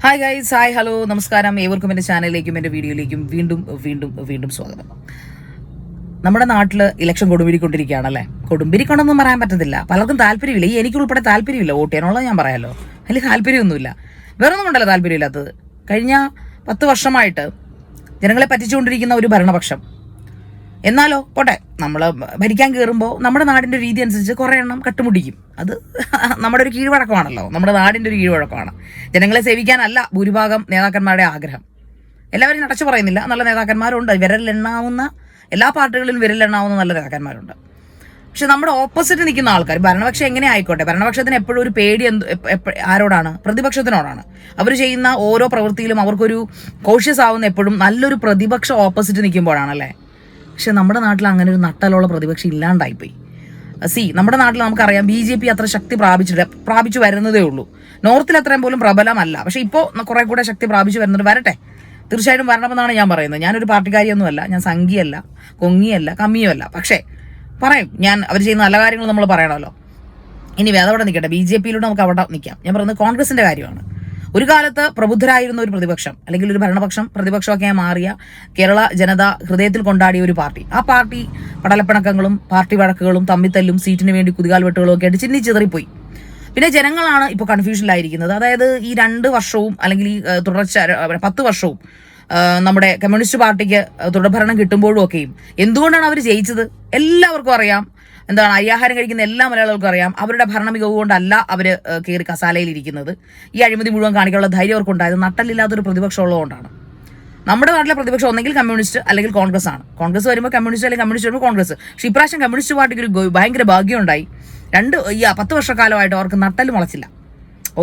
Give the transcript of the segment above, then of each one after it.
Hi guys, hi, hello, നമസ്കാരം. ഏവർക്കും എൻ്റെ ചാനലിലേക്കും എൻ്റെ വീഡിയോയിലേക്കും വീണ്ടും വീണ്ടും വീണ്ടും സ്വാഗതം. നമ്മുടെ നാട്ടിൽ ഇലക്ഷൻ കൊടുമ്പിരിക്കൊണ്ടിരിക്കുകയാണല്ലേ. കൊടുമ്പിരിക്കൊണ്ടെന്നും പറയാൻ പറ്റത്തില്ല, പലർക്കും താല്പര്യമില്ല. എനിക്കുൾപ്പെടെ താല്പര്യമില്ല വോട്ട് ചെയ്യാനുള്ളത്. ഞാൻ പറയാമല്ലോ, അതിൽ താല്പര്യമൊന്നുമില്ല. വേറൊന്നും കൊണ്ടല്ല താല്പര്യമില്ലാത്തത്. കഴിഞ്ഞ 10 വർഷമായിട്ട് ജനങ്ങളെ പറ്റിച്ചുകൊണ്ടിരിക്കുന്ന ഒരു ഭരണപക്ഷം. എന്നാലോ പോട്ടെ, നമ്മൾ ഭരിക്കാൻ കയറുമ്പോൾ നമ്മുടെ നാടിൻ്റെ രീതി അനുസരിച്ച് കുറേ എണ്ണം കട്ടുമുടിക്കും. അത് നമ്മുടെ ഒരു കീഴ്വഴക്കമാണല്ലോ, നമ്മുടെ നാടിൻ്റെ ഒരു കീഴ്വഴക്കമാണ്. ജനങ്ങളെ സേവിക്കാനല്ല ഭൂരിഭാഗം നേതാക്കന്മാരുടെ ആഗ്രഹം. എല്ലാവരും അടച്ചു പറയുന്നില്ല, നല്ല നേതാക്കന്മാരുണ്ട്. വിരലിലെണ്ണാവുന്ന എല്ലാ പാർട്ടികളിലും വിരലിലെണ്ണാവുന്ന നല്ല നേതാക്കന്മാരുണ്ട്. പക്ഷെ നമ്മുടെ ഓപ്പോസിറ്റ് നിൽക്കുന്ന ആൾക്കാർ, ഭരണപക്ഷം എങ്ങനെ ആയിക്കോട്ടെ, ഭരണപക്ഷത്തിന് എപ്പോഴും ഒരു പേടി ആരോടാണ്? പ്രതിപക്ഷത്തിനോടാണ്. അവർ ചെയ്യുന്ന ഓരോ പ്രവൃത്തിയിലും അവർക്കൊരു കോഷ്യസ് ആവുന്ന എപ്പോഴും നല്ലൊരു പ്രതിപക്ഷ ഓപ്പോസിറ്റ് നിൽക്കുമ്പോഴാണല്ലേ. പക്ഷെ നമ്മുടെ നാട്ടിൽ അങ്ങനെ ഒരു നട്ടലുള്ള പ്രതിപക്ഷം ഇല്ലാണ്ടായിപ്പോയി. നമ്മുടെ നാട്ടിൽ നമുക്കറിയാം, BJP അത്ര ശക്തി പ്രാപിച്ചു വരുന്നതേ ഉള്ളൂ. നോർത്തിൽ അത്രയും പോലും പ്രബലമല്ല. പക്ഷെ ഇപ്പോൾ കുറെ കൂടെ ശക്തി പ്രാപിച്ചു വരുന്നുണ്ട്. വരട്ടെ, തീർച്ചയായിട്ടും വരണമെന്നാണ് ഞാൻ പറയുന്നത്. ഞാനൊരു പാർട്ടിക്കാരിയൊന്നുമല്ല, ഞാൻ സംഘിയല്ല, കൊങ്ങിയല്ല, കമ്മിയുമല്ല. പക്ഷേ പറയും, ഞാൻ അവർ ചെയ്യുന്ന നല്ല കാര്യങ്ങൾ നമ്മൾ പറയണമല്ലോ. ഇനി വേദവിടെ നിൽക്കട്ടെ, BJPയിലൂടെ നമുക്ക് അവിടെ നിൽക്കാം. ഞാൻ പറയുന്നത് കോൺഗ്രസിന്റെ കാര്യമാണ്. ഒരു കാലത്ത് പ്രബുദ്ധരായിരുന്ന ഒരു പ്രതിപക്ഷം, അല്ലെങ്കിൽ ഒരു ഭരണപക്ഷം പ്രതിപക്ഷമൊക്കെ മാറിയ കേരള ജനത ഹൃദയത്തിൽ കൊണ്ടാടിയ ഒരു പാർട്ടി. ആ പാർട്ടി പടലപ്പിണക്കങ്ങളും പാർട്ടി വഴക്കുകളും തമ്മിത്തല്ലും സീറ്റിന് വേണ്ടി കുതികാൽ വെട്ടുകളും ഒക്കെ ആയിട്ട് ചിന്നിച്ചിതറിപ്പോയി. പിന്നെ ജനങ്ങളാണ് ഇപ്പോൾ കൺഫ്യൂഷനിലായിരിക്കുന്നത്. അതായത് ഈ 2 വർഷവും അല്ലെങ്കിൽ ഈ തുടർച്ച 10 വർഷവും നമ്മുടെ കമ്മ്യൂണിസ്റ്റ് പാർട്ടിക്ക് തുടർഭരണം കിട്ടുമ്പോഴും ഒക്കെയും എന്തുകൊണ്ടാണ് അവർ ജയിച്ചത് എല്ലാവർക്കും അറിയാം. എന്താണ്, അരിയാഹാരം കഴിക്കുന്ന എല്ലാ മലയാളികൾക്കും അറിയാം. അവരുടെ ഭരണ മികവ് കൊണ്ടല്ല അവർ കയറി കസാലയിൽ ഇരിക്കുന്നത്. ഈ അഴിമതി മുഴുവൻ കാണിക്കാനുള്ള ധൈര്യം അവർക്കുണ്ടായത് നട്ടലില്ലാത്തൊരു പ്രതിപക്ഷം ഉള്ളതുകൊണ്ടാണ്. നമ്മുടെ നാട്ടിലെ പ്രതിപക്ഷം ഒന്നെങ്കിൽ കമ്മ്യൂണിസ്റ്റ് അല്ലെങ്കിൽ കോൺഗ്രസ് ആണ്. കോൺഗ്രസ് വരുമ്പോൾ കമ്മ്യൂണിസ്റ്റ്, അല്ലെങ്കിൽ കമ്മ്യൂണിസ്റ്റ് വരുമ്പോൾ കോൺഗ്രസ്. പക്ഷേ ഇപ്രാവശ്യം കമ്മ്യൂണിസ്റ്റ് പാർട്ടിക്ക് ഒരു ഭയങ്കര ഭാഗ്യം ഉണ്ടായി. 10 വർഷക്കാലമായിട്ട് അവർക്ക് നട്ടൽ മുളച്ചില്ല.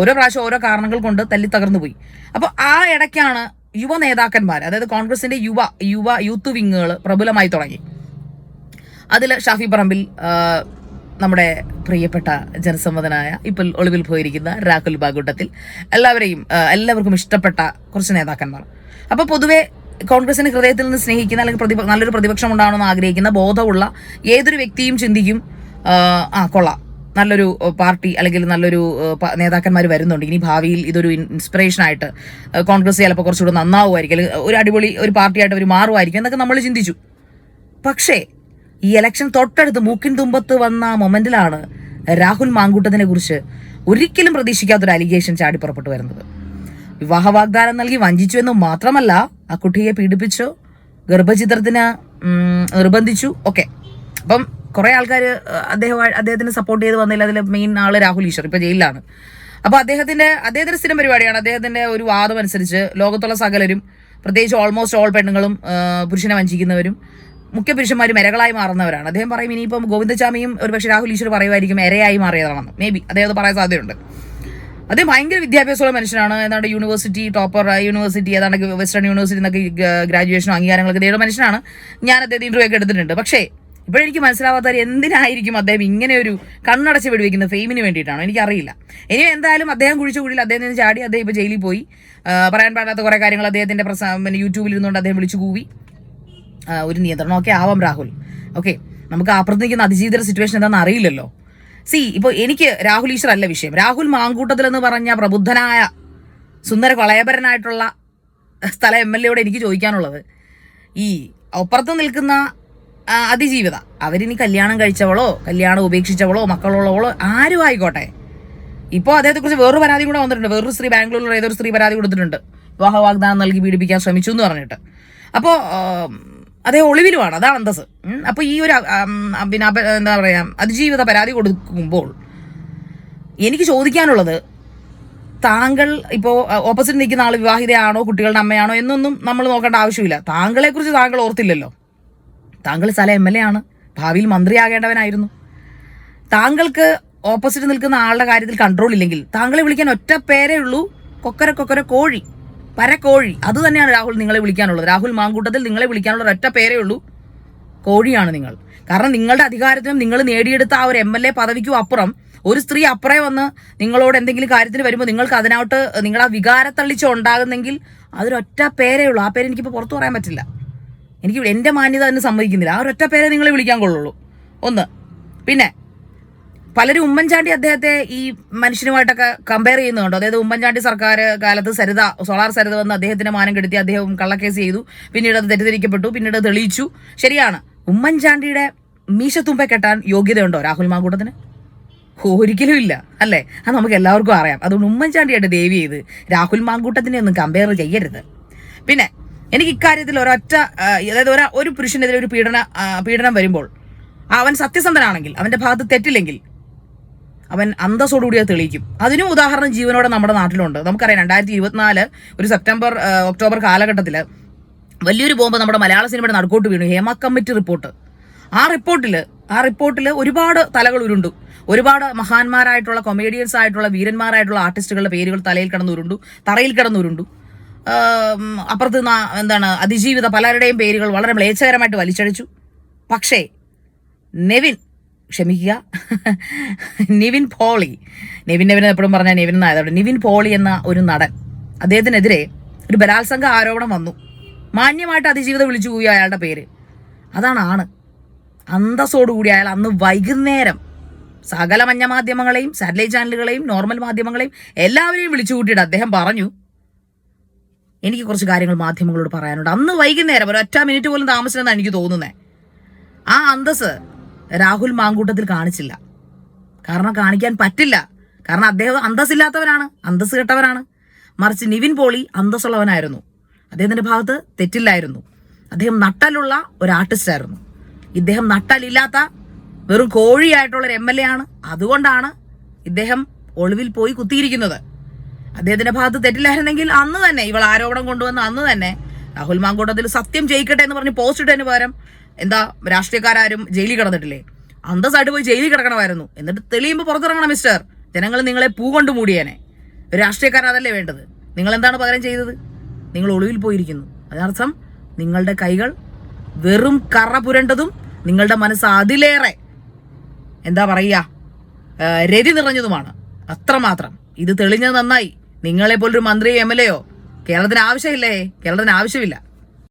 ഓരോ പ്രാവശ്യം ഓരോ കാരണങ്ങൾ കൊണ്ട് തല്ലി തകർന്നു പോയി. അപ്പോൾ ആ ഇടയ്ക്കാണ് യുവ നേതാക്കന്മാർ, അതായത് കോൺഗ്രസിന്റെ യൂത്ത് വിങ്ങുകൾ പ്രബലമായി തുടങ്ങി. അതിൽ ഷാഫി പറമ്പിൽ, നമ്മുടെ പ്രിയപ്പെട്ട ജനസമ്മതനായ ഇപ്പോൾ ഒളിവിൽ പോയിരിക്കുന്ന രാഹുൽ ബാഗൂട്ടത്തിൽ, എല്ലാവർക്കും ഇഷ്ടപ്പെട്ട കുറച്ച് നേതാക്കന്മാർ. അപ്പോൾ പൊതുവെ കോൺഗ്രസിന് ഹൃദയത്തിൽ നിന്ന് സ്നേഹിക്കുന്ന, അല്ലെങ്കിൽ നല്ലൊരു പ്രതിപക്ഷം ഉണ്ടാവണമെന്ന് ആഗ്രഹിക്കുന്ന ബോധമുള്ള ഏതൊരു വ്യക്തിയും ചിന്തിക്കും, കൊള്ളാം, നല്ലൊരു പാർട്ടി അല്ലെങ്കിൽ നല്ലൊരു നേതാക്കന്മാർ വരുന്നുണ്ട്, ഇനി ഭാവിയിൽ ഇതൊരു ഇൻസ്പിറേഷനായിട്ട് കോൺഗ്രസ് ചിലപ്പോൾ കുറച്ചുകൂടെ നന്നാവുമായിരിക്കും, അല്ലെങ്കിൽ ഒരു അടിപൊളി ഒരു പാർട്ടിയായിട്ട് അവർ മാറുമായിരിക്കും എന്നൊക്കെ നമ്മൾ ചിന്തിച്ചു. പക്ഷേ ഈ ഇലക്ഷൻ തൊട്ടടുത്ത് മൂക്കിൻ തുമ്പത്ത് വന്ന മൊമെന്റിലാണ് രാഹുൽ മാങ്കൂട്ടത്തിനെ കുറിച്ച് ഒരിക്കലും പ്രതീക്ഷിക്കാത്തൊരു അലിഗേഷൻ ചാടിപ്പുറപ്പെട്ടു വരുന്നത്. വിവാഹ വാഗ്ദാനം നൽകി വഞ്ചിച്ചു എന്ന് മാത്രമല്ല, ആ കുട്ടിയെ പീഡിപ്പിച്ചു, ഗർഭചിത്രത്തിന് നിർബന്ധിച്ചു ഒക്കെ. അപ്പം കുറെ ആൾക്കാർ അദ്ദേഹത്തിന് സപ്പോർട്ട് ചെയ്ത് വന്നില്ല. അതിൽ മെയിൻ ആള് രാഹുൽ ഈശ്വർ ഇപ്പൊ ജയിലിലാണ്. അപ്പൊ അദ്ദേഹത്തിന്റെ സ്ഥിരം പരിപാടിയാണ്. അദ്ദേഹത്തിന്റെ ഒരു വാദം അനുസരിച്ച് ലോകത്തുള്ള സകലരും, പ്രത്യേകിച്ച് ഓൾമോസ്റ്റ് ഓൾ പെണ്ണുങ്ങളും പുരുഷനെ വഞ്ചിക്കുന്നവരും മുഖ്യ പുരുഷന്മാരും ഇരകളായി മാറുന്നവരാണ്. അദ്ദേഹം പറയും, ഇനിയിപ്പം ഗോവിന്ദചാമിയും ഒരുപക്ഷെ രാഹുൽ ഈശ്വർ പറയുമായിരിക്കും ഇരയായി മാറിയതാണെന്ന്. മേ ബി അദ്ദേഹം അത് പറയാൻ സാധ്യതയുണ്ട്. അദ്ദേഹം ഭയങ്കര വിദ്യാഭ്യാസമുള്ള മനുഷ്യനാണ്. ഏതാണ്ട് യൂണിവേഴ്സിറ്റി ടോപ്പർ, ഏതാണ്ട് വെസ്റ്റേൺ യൂണിവേഴ്സിറ്റി എന്നൊക്കെ ഗ്രാജുവേഷനും അംഗീകാരങ്ങളൊക്കെ നേടുന്ന മനുഷ്യനാണ്. ഞാൻ അദ്ദേഹത്തെ ഇന്റർവ്യൂ ഒക്കെ എടുത്തിട്ടുണ്ട്. പക്ഷേ ഇപ്പോഴെനിക്ക് മനസ്സിലാവാത്തവർ എന്തിനായിരിക്കും അദ്ദേഹം ഇങ്ങനെ ഒരു കണ്ണടച്ച് വെടിവെക്കുന്ന ഫെയിമിന് വേണ്ടിയിട്ടാണോ എനിക്കറിയില്ല. ഇനി എന്തായാലും അദ്ദേഹം കുഴിച്ച കുഴിയിൽ അദ്ദേഹത്തിന് ചാടി, അദ്ദേഹം ഇപ്പോൾ ജയിലിൽ പോയി. പറയാൻ പാടാത്ത കുറേ കാര്യങ്ങൾ അദ്ദേഹത്തിന്റെ യൂട്യൂബിൽ ഇരുന്നുകൊണ്ട് അദ്ദേഹം വിളിച്ചു കൂവി. ഒരു നിയന്ത്രണമൊക്കെ ആവാം രാഹുൽ. ഓക്കെ, നമുക്ക് അപ്പുറത്ത് നിൽക്കുന്ന അതിജീവിത സിറ്റുവേഷൻ എന്താണെന്ന് അറിയില്ലല്ലോ. ഇപ്പോൾ എനിക്ക് രാഹുൽ ഈശ്വർ അല്ല വിഷയം. രാഹുൽ മാങ്കൂട്ടത്തിൽ എന്ന് പറഞ്ഞ പ്രബുദ്ധനായ സുന്ദര കൊളയപരനായിട്ടുള്ള സ്ഥല MLA എനിക്ക് ചോദിക്കാനുള്ളത്, ഈ അപ്പുറത്ത് നിൽക്കുന്ന അതിജീവിത, അവരിനി കല്യാണം കഴിച്ചവളോ കല്യാണം ഉപേക്ഷിച്ചവളോ മക്കളുള്ളവളോ ആരും ആയിക്കോട്ടെ, ഇപ്പോൾ അദ്ദേഹത്തെക്കുറിച്ച് വേറൊരു പരാതി കൂടെ വന്നിട്ടുണ്ട്. വേറൊരു സ്ത്രീ, ബാംഗ്ലൂരിലുള്ള ഏതൊരു സ്ത്രീ പരാതി കൊടുത്തിട്ടുണ്ട്, വിവാഹ വാഗ്ദാനം നൽകി പീഡിപ്പിക്കാൻ ശ്രമിച്ചു എന്ന് പറഞ്ഞിട്ട്. അപ്പോൾ അദ്ദേഹം ഒളിവിലുമാണ്, അതാണ് അന്തസ്. അപ്പോൾ ഈ ഒരു എന്താ പറയുക, അതിജീവിത പരാതി കൊടുക്കുമ്പോൾ എനിക്ക് ചോദിക്കാനുള്ളത്, താങ്കൾ ഇപ്പോൾ ഓപ്പോസിറ്റ് നിൽക്കുന്ന ആൾ വിവാഹിതയാണോ കുട്ടികളുടെ അമ്മയാണോ എന്നൊന്നും നമ്മൾ നോക്കേണ്ട ആവശ്യമില്ല. താങ്കളെക്കുറിച്ച് താങ്കൾ ഓർത്തില്ലല്ലോ. താങ്കൾ സ്ഥല MLA ആണ്, ഭാവിയിൽ മന്ത്രിയാകേണ്ടവനായിരുന്നു. താങ്കൾക്ക് ഓപ്പോസിറ്റ് നിൽക്കുന്ന ആളുടെ കാര്യത്തിൽ കൺട്രോൾ ഇല്ലെങ്കിൽ താങ്കളെ വിളിക്കാൻ ഒറ്റ പേരേ ഉള്ളൂ, കൊക്കര കോഴി, പരക്കോഴി. അത് തന്നെയാണ് രാഹുൽ നിങ്ങളെ വിളിക്കാനുള്ളത്. രാഹുൽ മാങ്കൂട്ടത്തിൽ നിങ്ങളെ വിളിക്കാനുള്ള ഒറ്റ പേരേ ഉള്ളൂ, കോഴിയാണ് നിങ്ങൾ. കാരണം നിങ്ങളുടെ അധികാരത്തിനും നിങ്ങൾ നേടിയെടുത്ത ആ ഒരു MLA പദവിക്കും അപ്പുറം ഒരു സ്ത്രീ അപ്പുറേ വന്ന് നിങ്ങളോട് എന്തെങ്കിലും കാര്യത്തിന് വരുമ്പോൾ നിങ്ങൾക്ക് അതിനകത്ത് നിങ്ങളാ വികാരത്തള്ളിച്ച ഉണ്ടാകുന്നെങ്കിൽ അതൊരൊറ്റ പേരേ ഉള്ളൂ. ആ പേര് എനിക്കിപ്പോൾ പുറത്തു പറയാൻ പറ്റില്ല. എനിക്ക് എൻ്റെ മാന്യത തന്നെ സമ്മതിക്കുന്നില്ല. ആ ഒരൊറ്റ പേരെ നിങ്ങളെ വിളിക്കാൻ കൊള്ളുള്ളൂ. ഒന്ന്, പിന്നെ പലരും ഉമ്മൻചാണ്ടി അദ്ദേഹത്തെ ഈ മനുഷ്യനുമായിട്ടൊക്കെ കമ്പയർ ചെയ്യുന്നുണ്ടോ? അതായത് ഉമ്മൻചാണ്ടി സർക്കാർ കാലത്ത് സോളാർ സരിത വന്ന് അദ്ദേഹത്തിന്റെ മാനം കെടുത്തി, അദ്ദേഹം കള്ളക്കേസ് ചെയ്തു, പിന്നീട് അത് തെറ്റിദ്ധരിക്കപ്പെട്ടു, പിന്നീട് തെളിയിച്ചു. ശരിയാണ്. ഉമ്മൻചാണ്ടിയുടെ മീശത്തുമ്പെ കെട്ടാൻ യോഗ്യതയുണ്ടോ രാഹുൽ മാങ്കൂട്ടത്തിന്? ഒരിക്കലും ഇല്ല, അല്ലേ? അത് നമുക്ക് എല്ലാവർക്കും അറിയാം. അതുകൊണ്ട് ഉമ്മൻചാണ്ടിയായിട്ട് ദേവി ചെയ്ത് രാഹുൽ മാങ്കൂട്ടത്തിനെ ഒന്നും കമ്പയർ ചെയ്യരുത്. പിന്നെ എനിക്ക് ഇക്കാര്യത്തിൽ അതായത് ഒരു പുരുഷനെതിരെ ഒരു പീഡനം വരുമ്പോൾ അവൻ സത്യസന്ധനാണെങ്കിൽ, അവന്റെ ഭാഗത്ത് തെറ്റില്ലെങ്കിൽ, അവൻ അന്തസ്സോടുകൂടി അത് തെളിയിക്കും. അതിനും ഉദാഹരണം ജീവനോടെ നമ്മുടെ നാട്ടിലുണ്ട്. നമുക്കറിയാം 2024 ഒരു സെപ്റ്റംബർ ഒക്ടോബർ കാലഘട്ടത്തിൽ വലിയൊരു ബോംബ് നമ്മുടെ മലയാള സിനിമയുടെ നടുക്കോട്ട് വീണു. Hema committee report. ആ റിപ്പോർട്ടിൽ ഒരുപാട് തലകൾ ഉരുണ്ടു. ഒരുപാട് മഹാന്മാരായിട്ടുള്ള കൊമേഡിയൻസ് ആയിട്ടുള്ള വീരന്മാരായിട്ടുള്ള ആർട്ടിസ്റ്റുകളുടെ പേരുകൾ തറയിൽ കിടന്നുരുണ്ടു. അപ്പുറത്ത് അതിജീവിത പലരുടെയും പേരുകൾ വളരെ മ്ലേച്ഛകരമായിട്ട് വലിച്ചഴിച്ചു. പക്ഷേ നിവിൻ പോളി എപ്പോഴും പറഞ്ഞാൽ നെവിൻ എന്നായതോടെ നിവിൻ പോളി എന്ന ഒരു നടൻ, അദ്ദേഹത്തിനെതിരെ ഒരു ബലാത്സംഗ ആരോപണം വന്നു. മാന്യമായിട്ട് അതിജീവിതം വിളിച്ചു പോയി അയാളുടെ പേര്. അതാണ് അന്തസ്സോടുകൂടി അയാൾ അന്ന് വൈകുന്നേരം സകല മഞ്ഞ മാധ്യമങ്ങളെയും, സാറ്റലൈറ്റ് ചാനലുകളെയും, നോർമൽ മാധ്യമങ്ങളെയും എല്ലാവരെയും വിളിച്ചു കൂട്ടിയിട്ട് അദ്ദേഹം പറഞ്ഞു, എനിക്ക് കുറച്ച് കാര്യങ്ങൾ മാധ്യമങ്ങളോട് പറയാനുണ്ട്. അന്ന് വൈകുന്നേരം ഒരു 1 മിനിറ്റ് പോലും താമസിച്ചെന്നാണ് എനിക്ക് തോന്നുന്നത്. ആ അന്തസ് രാഹുൽ മാങ്കൂട്ടത്തിൽ കാണിച്ചില്ല. കാരണം കാണിക്കാൻ പറ്റില്ല. കാരണം അദ്ദേഹം അന്തസ്സില്ലാത്തവനാണ്, അന്തസ് കെട്ടവനാണ്. മറിച്ച് നിവിൻ പോളി അന്തസ്സുള്ളവനായിരുന്നു. അദ്ദേഹത്തിന്റെ ഭാഗത്ത് തെറ്റില്ലായിരുന്നു. അദ്ദേഹം നട്ടലുള്ള ഒരു ആർട്ടിസ്റ്റ് ആയിരുന്നു. ഇദ്ദേഹം നട്ടലില്ലാത്ത വെറും കോഴിയായിട്ടുള്ള ഒരു MLA ആണ്. അതുകൊണ്ടാണ് ഇദ്ദേഹം ഒളിവിൽ പോയി കുത്തിയിരിക്കുന്നത്. അദ്ദേഹത്തിന്റെ ഭാഗത്ത് തെറ്റില്ലായിരുന്നെങ്കിൽ അന്ന് തന്നെ, ഇവൾ ആരോപണം കൊണ്ടുവന്ന അന്ന് തന്നെ രാഹുൽ മാങ്കൂട്ടത്തിൽ സത്യം ജയിക്കട്ടെ എന്ന് പറഞ്ഞ് പോസ്റ്റ് ഇട്ടതിന് പകരം രാഷ്ട്രീയക്കാരും ജയിലിൽ കിടന്നിട്ടില്ലേ? അന്തസ്സായിട്ട് പോയി ജയിലിൽ കിടക്കണമായിരുന്നു. എന്നിട്ട് തെളിയുമ്പോൾ പുറത്തിറങ്ങണം മിസ്റ്റർ. ജനങ്ങൾ നിങ്ങളെ പൂ കൊണ്ട് മൂടിയേനെ. ഒരു രാഷ്ട്രീയക്കാരൻ അതല്ലേ വേണ്ടത്? നിങ്ങൾ എന്താണ് പകരം ചെയ്തത്? നിങ്ങൾ ഒളിവിൽ പോയിരിക്കുന്നു. അതിനർത്ഥം നിങ്ങളുടെ കൈകൾ വെറും കറ പുരണ്ടതും നിങ്ങളുടെ മനസ്സ് അതിലേറെ രതി നിറഞ്ഞതുമാണ്. അത്രമാത്രം. ഇത് തെളിഞ്ഞത് നന്നായി. നിങ്ങളെപ്പോലൊരു മന്ത്രിയോ MLA യോ കേരളത്തിന് ആവശ്യമില്ലേ? കേരളത്തിന് ആവശ്യമില്ല.